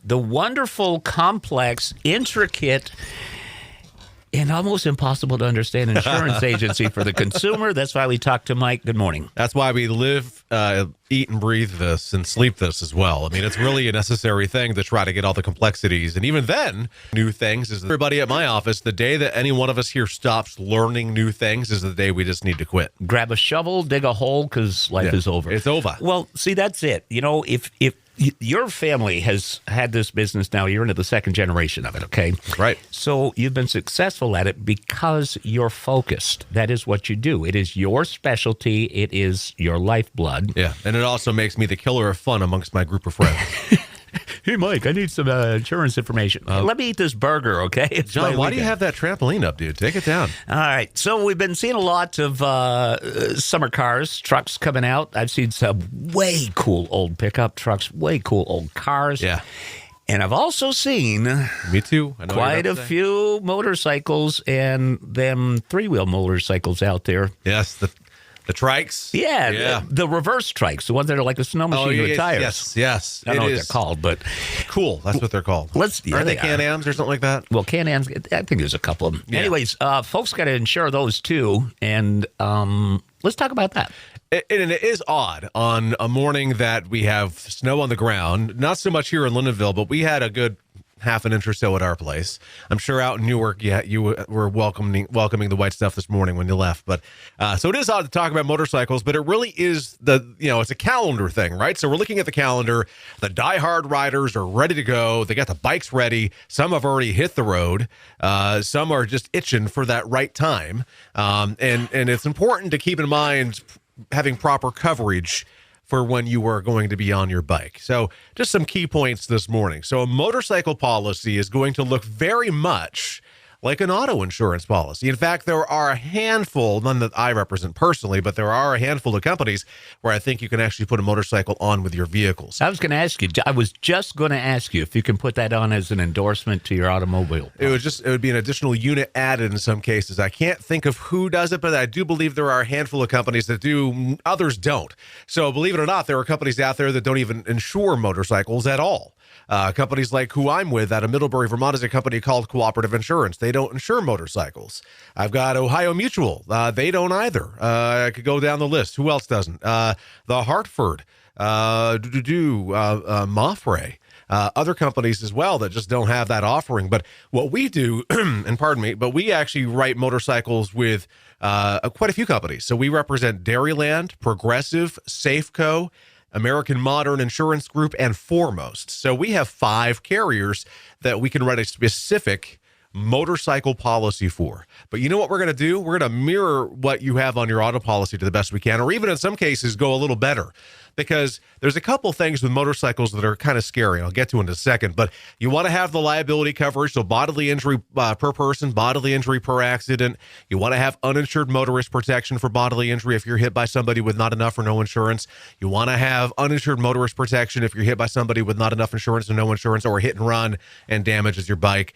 the wonderful, complex, intricate, and almost impossible to understand insurance agency for the consumer. That's why we talk to Mike. Good morning. That's why we live, eat, and breathe this and sleep this as well. I mean, it's really a necessary thing to try to get all the complexities. And even then, new things is everybody at my office. The day that any one of us here stops learning new things is the day we just need to quit. Grab a shovel, dig a hole, because life is over. It's over. Well, see, that's it. You know, if your family has had this business now, you're into the second generation of it, okay? Right. So you've been successful at it because you're focused. That is what you do. It is your specialty. It is your lifeblood. Yeah, and it also makes me the killer of fun amongst my group of friends. Hey, Mike, I need some insurance information. Let me eat this burger, okay? It's John, why do you have that trampoline up, dude? Take it down. All right. So we've been seeing a lot of summer cars, trucks coming out. I've seen some way cool old pickup trucks, way cool old cars. Yeah. And I've also seen Me too. I know quite a few motorcycles and them three-wheel motorcycles out there. Yes, the trikes. Yeah. The reverse trikes, the ones that are like a snow machine with tires. Yes. I don't know what they're called, but cool. That's what they're called. Aren't they Can-Ams or something like that? Well, Can-Ams, I think there's a couple of them. Yeah. Anyways, folks got to insure those too, and let's talk about that. And it is odd on a morning that we have snow on the ground. Not so much here in Lindenville, but we had a good half an inch or so at our place. I'm sure out in Newark, you were welcoming the white stuff this morning when you left. But so it is odd to talk about motorcycles, but it really is it's a calendar thing, right? So we're looking at the calendar. The diehard riders are ready to go. They got the bikes ready. Some have already hit the road. Some are just itching for that right time. And it's important to keep in mind having proper coverage for when you are going to be on your bike. So just some key points this morning. So a motorcycle policy is going to look very much like an auto insurance policy. In fact, there are a handful, none that I represent personally, but there are a handful of companies where I think you can actually put a motorcycle on with your vehicles. I was just going to ask you if you can put that on as an endorsement to your automobile. It would be an additional unit added in some cases. I can't think of who does it, but I do believe there are a handful of companies that do. Others don't. So believe it or not, there are companies out there that don't even insure motorcycles at all. Companies like who I'm with out of Middlebury, Vermont is a company called Cooperative Insurance. They don't insure motorcycles. I've got Ohio Mutual. They don't either. I could go down the list. Who else doesn't? The Hartford, Mafre. Other companies as well that just don't have that offering. But what we do, and pardon me, but we actually write motorcycles with quite a few companies. So we represent Dairyland, Progressive, Safeco, American Modern Insurance Group, and Foremost. So we have 5 carriers that we can write a specific motorcycle policy for. But you know what we're going to do? We're going to mirror what you have on your auto policy to the best we can, or even in some cases go a little better. Because there's a couple things with motorcycles that are kind of scary. I'll get to in a second. But you want to have the liability coverage, so bodily injury per person, bodily injury per accident. You want to have uninsured motorist protection for bodily injury if you're hit by somebody with not enough or no insurance. You want to have uninsured motorist protection if you're hit by somebody with not enough insurance or no insurance, or hit and run and damages your bike.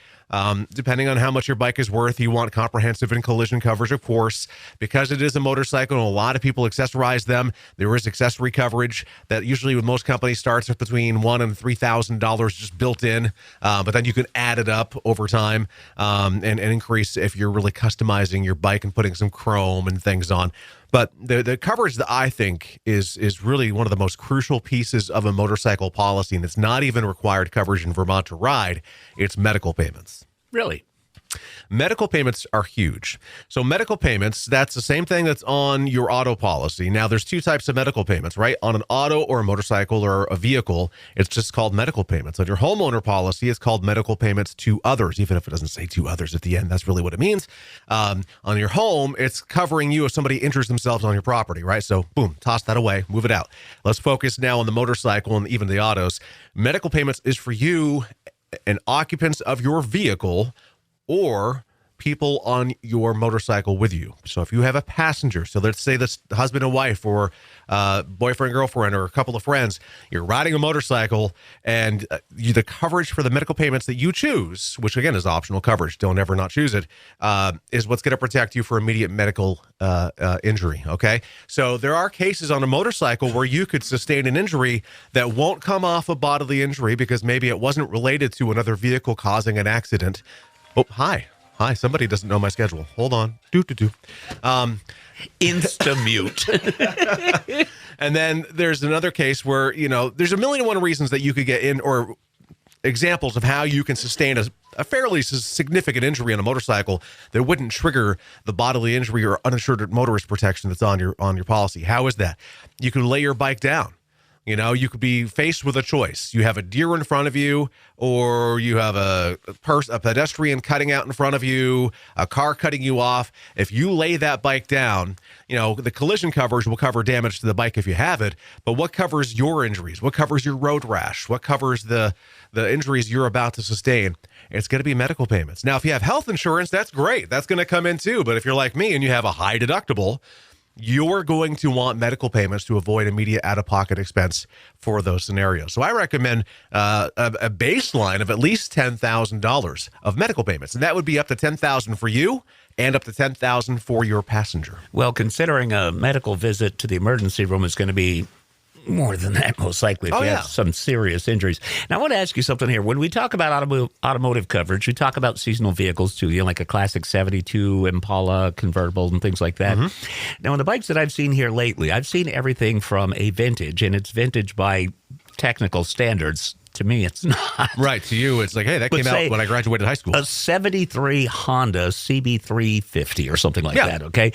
Depending on how much your bike is worth, you want comprehensive and collision coverage, of course. Because it is a motorcycle and a lot of people accessorize them, there is accessory coverage that usually with most companies starts at between $1,000 and $3,000 just built in. But then you can add it up over time and increase if you're really customizing your bike and putting some chrome and things on. But the coverage that I think is really one of the most crucial pieces of a motorcycle policy, and it's not even required coverage in Vermont to ride, it's medical payments. Really? Medical payments are huge. So medical payments, that's the same thing that's on your auto policy. Now, there's 2 types of medical payments, right? On an auto or a motorcycle or a vehicle, it's just called medical payments. On your homeowner policy, it's called medical payments to others, even if it doesn't say to others at the end. That's really what it means. On your home, it's covering you if somebody injures themselves on your property, right? So, boom, toss that away, move it out. Let's focus now on the motorcycle and even the autos. Medical payments is for you and occupants of your vehicle, or people on your motorcycle with you. So if you have a passenger, so let's say this husband and wife or boyfriend, girlfriend, or a couple of friends, you're riding a motorcycle and the coverage for the medical payments that you choose, which again is optional coverage, don't ever not choose it, is what's going to protect you for immediate medical injury. Okay. So there are cases on a motorcycle where you could sustain an injury that won't come off a bodily injury because maybe it wasn't related to another vehicle causing an accident. Oh, hi. Somebody doesn't know my schedule. Hold on. Insta-mute. And then there's another case where, there's a million and one reasons that you could get in, or examples of how you can sustain a fairly significant injury on a motorcycle that wouldn't trigger the bodily injury or uninsured motorist protection that's on your policy. How is that? You can lay your bike down. You could be faced with a choice. You have a deer in front of you, or you have a pedestrian cutting out in front of you, a car cutting you off. If you lay that bike down, the collision coverage will cover damage to the bike if you have it. But what covers your injuries? What covers your road rash? What covers the injuries you're about to sustain? It's going to be medical payments. Now, if you have health insurance, that's great. That's going to come in too. But if you're like me and you have a high deductible, you're going to want medical payments to avoid immediate out-of-pocket expense for those scenarios. So I recommend a baseline of at least $10,000 of medical payments, and that would be up to $10,000 for you and up to $10,000 for your passenger. Well, considering a medical visit to the emergency room is going to be more than that, most likely, if you have some serious injuries. Now, I want to ask you something here. When we talk about automotive coverage, we talk about seasonal vehicles, too, like a classic 72 Impala convertible and things like that. Mm-hmm. Now, on the bikes that I've seen here lately, I've seen everything from a vintage, and it's vintage by technical standards. To me, it's not. Right. To you, it's like, hey, that came out when I graduated high school. A 73 Honda CB350 or something like that, okay?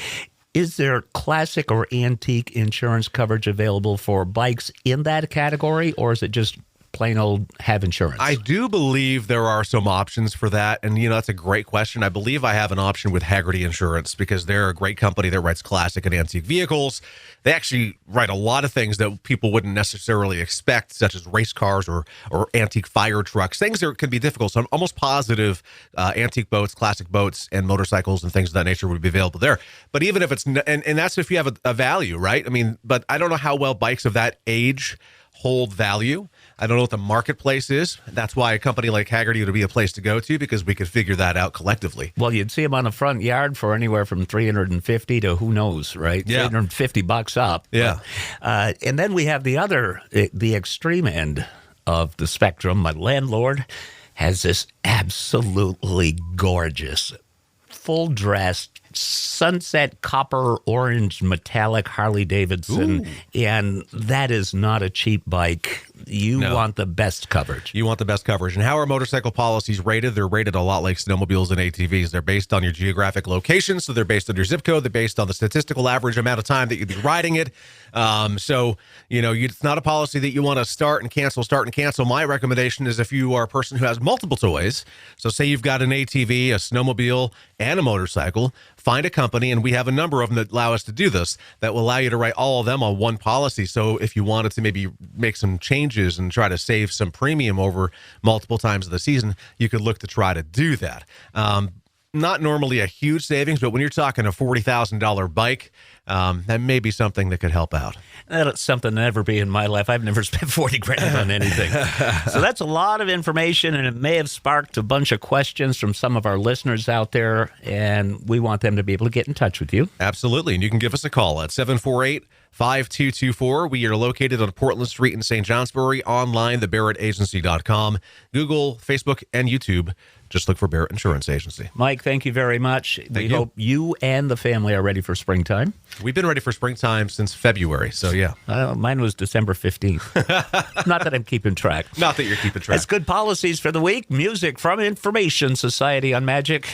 Is there classic or antique insurance coverage available for bikes in that category, or is it just plain old have insurance? I do believe there are some options for that. And, that's a great question. I believe I have an option with Hagerty Insurance because they're a great company that writes classic and antique vehicles. They actually write a lot of things that people wouldn't necessarily expect, such as race cars or antique fire trucks, things that can be difficult. So I'm almost positive antique boats, classic boats, and motorcycles and things of that nature would be available there. But even if it's, and that's if you have a value, right? I mean, but I don't know how well bikes of that age hold value. I don't know what the marketplace is. That's why a company like Hagerty would be a place to go to, because we could figure that out collectively. Well, you'd see them on the front yard for anywhere from $350 to who knows, right? Yeah. $350 up. Yeah. And then we have the extreme end of the spectrum. My landlord has this absolutely gorgeous, full-dressed, sunset copper orange metallic Harley Davidson. Ooh. And that is not a cheap bike. You want the best coverage. You want the best coverage. And how are motorcycle policies rated? They're rated a lot like snowmobiles and ATVs. They're based on your geographic location, so they're based on your zip code. They're based on the statistical average amount of time that you'd be riding it. So, it's not a policy that you want to start and cancel. My recommendation is if you are a person who has multiple toys, so say you've got an ATV, a snowmobile, and a motorcycle, find a company, and we have a number of them that allow us to do this, that will allow you to write all of them on one policy. So if you wanted to maybe make some changes and try to save some premium over multiple times of the season, you could look to try to do that. Not normally a huge savings, but when you're talking a $40,000 bike, that may be something that could help out. That's something that never be in my life. I've never spent 40 grand on anything. So that's a lot of information, and it may have sparked a bunch of questions from some of our listeners out there, and we want them to be able to get in touch with you. Absolutely, and you can give us a call at 748-5224. We are located on Portland Street in St. Johnsbury. Online, thebarrettagency.com. Google, Facebook, and YouTube. Just look for Barrett Insurance Agency. Mike, thank you very much. We hope you and the family are ready for springtime. We've been ready for springtime since February, so yeah. Mine was December 15th. Not that I'm keeping track. Not that you're keeping track. That's good policies for the week. Music from Information Society on Magic